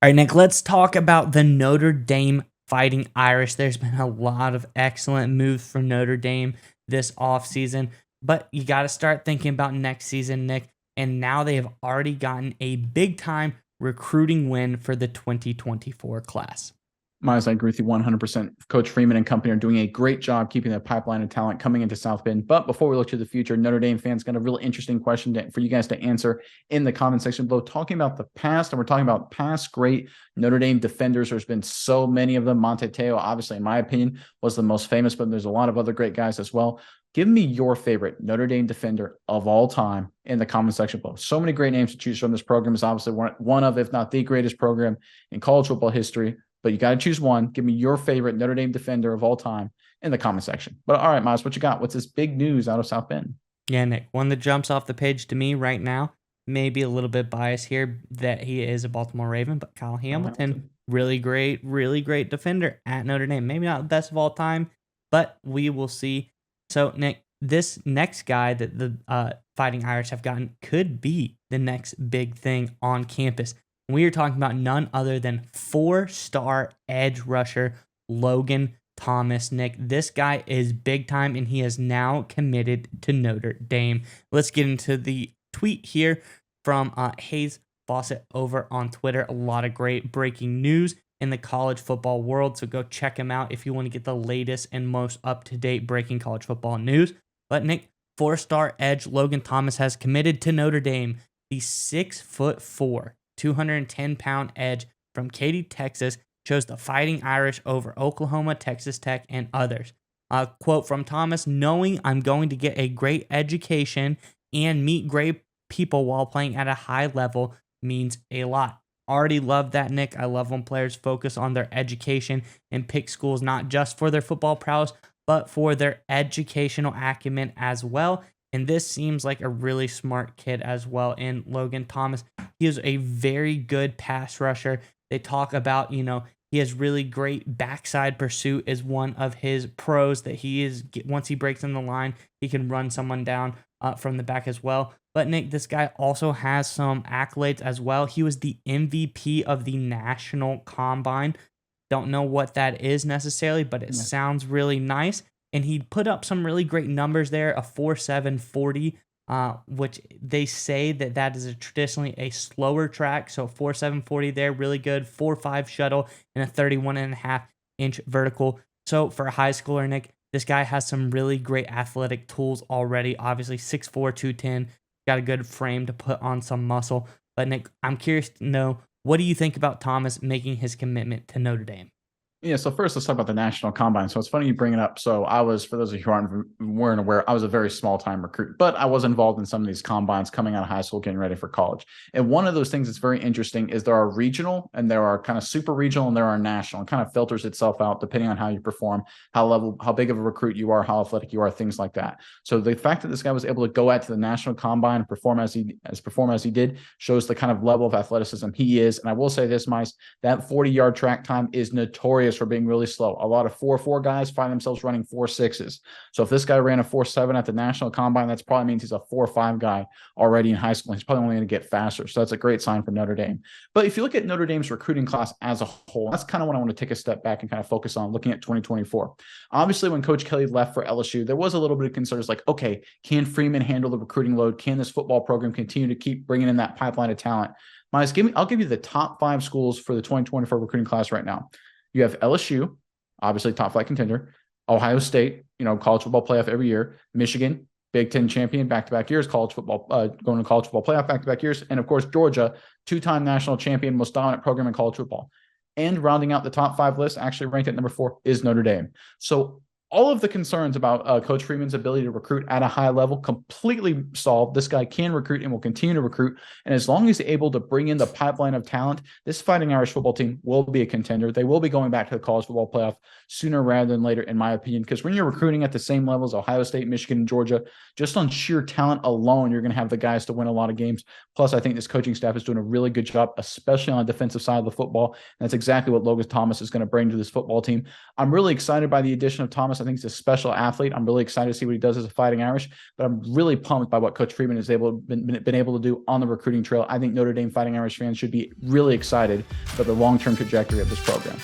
All right, Nick, let's talk about the Notre Dame Fighting Irish. There's been a lot of excellent moves for Notre Dame this offseason, but you got to start thinking about next season, Nick. And now they have already gotten a big time recruiting win for the 2024 class. Miles, I agree with you 100%. Coach Freeman and company are doing a great job keeping the pipeline of talent coming into South Bend. But before we look to the future, Notre Dame fans got a really interesting question for you guys to answer in the comment section below, talking about the past. And we're talking about past great Notre Dame defenders. There's been so many of them. Monte Teo, obviously, in my opinion, was the most famous, but there's a lot of other great guys as well. Give me your favorite Notre Dame defender of all time in the comment section below. So many great names to choose from. This program is obviously one of, if not the greatest program in college football history. But you got to choose one. Give me your favorite Notre Dame defender of all time in the comment section. But all right, Miles, what you got? What's this big news out of South Bend? Yeah, Nick, one that jumps off the page to me right now, maybe a little bit biased here that he is a Baltimore Raven, but Kyle Hamilton, really great defender at Notre Dame. Maybe not the best of all time, but we will see. So, Nick, this next guy that the Fighting Irish have gotten could be the next big thing on campus. We are talking about none other than 4-star edge rusher Logan Thomas. Nick, this guy is big time, and he is now committed to Notre Dame. Let's get into the tweet here from Hayes Fawcett over on Twitter. A lot of great breaking news in the college football world, so go check him out if you want to get the latest and most up-to-date breaking college football news. But Nick, 4-star edge Logan Thomas has committed to Notre Dame. The 6'4", 210-pound edge from Katy, Texas, chose the Fighting Irish over Oklahoma, Texas Tech, and others. A quote from Thomas, knowing I'm going to get a great education and meet great people while playing at a high level means a lot. Already love that, Nick. I love when players focus on their education and pick schools not just for their football prowess, but for their educational acumen as well. And this seems like a really smart kid as well in Logan Thomas. He is a very good pass rusher. They talk about, he has really great backside pursuit is one of his pros that he is. Once he breaks in the line, he can run someone down from the back as well. But Nick, this guy also has some accolades as well. He was the MVP of the National Combine. Don't know what that is necessarily, but it sounds really nice. And he put up some really great numbers there, a 4.7 40, which they say that is traditionally a slower track. So 4.7 40 there, really good. 4.5 shuttle and a 31.5-inch vertical. So for a high schooler, Nick, this guy has some really great athletic tools already. Obviously 6'4", 210, got a good frame to put on some muscle. But Nick, I'm curious to know, what do you think about Thomas making his commitment to Notre Dame? Yeah, so first let's talk about the National Combine. So it's funny you bring it up. So I was, for those of you who weren't aware, I was a very small time recruit, but I was involved in some of these combines coming out of high school, getting ready for college. And one of those things that's very interesting is there are regional and there are kind of super regional and there are national. It kind of filters itself out depending on how you perform, how big of a recruit you are, how athletic you are, things like that. So the fact that this guy was able to go out to the National Combine and perform as he did shows the kind of level of athleticism he is. And I will say this, Mice, that 40-yard track time is notorious for being really slow. A lot of 4.4 guys find themselves running 4.6s. So if this guy ran a 4.7 at the National Combine, that's probably means he's a 4.5 guy already in high school. He's probably only going to get faster. So that's a great sign for Notre Dame. But if you look at Notre Dame's recruiting class as a whole, that's kind of what I want to take a step back and kind of focus on looking at 2024. Obviously, when Coach Kelly left for LSU, there was a little bit of concerns like, okay, can Freeman handle the recruiting load? Can this football program continue to keep bringing in that pipeline of talent? Miles, I'll give you the top 5 schools for the 2024 recruiting class right now. You have LSU, obviously top flight contender. Ohio State, college football playoff every year. Michigan, Big Ten champion back-to-back years. College football, going to college football playoff back-to-back years. And of course, Georgia, 2-time national champion, most dominant program in college football. And rounding out the top 5 list, actually ranked at number 4, is Notre Dame. So all of the concerns about Coach Freeman's ability to recruit at a high level completely solved. This guy can recruit and will continue to recruit. And as long as he's able to bring in the pipeline of talent, this Fighting Irish football team will be a contender. They will be going back to the college football playoff sooner rather than later, in my opinion, because when you're recruiting at the same levels, Ohio State, Michigan, and Georgia, just on sheer talent alone, you're going to have the guys to win a lot of games. Plus, I think this coaching staff is doing a really good job, especially on the defensive side of the football. And that's exactly what Logan Thomas is going to bring to this football team. I'm really excited by the addition of Thomas. I think he's a special athlete. I'm really excited to see what he does as a Fighting Irish, but I'm really pumped by what Coach Friedman has been able to do on the recruiting trail. I think Notre Dame Fighting Irish fans should be really excited for the long-term trajectory of this program.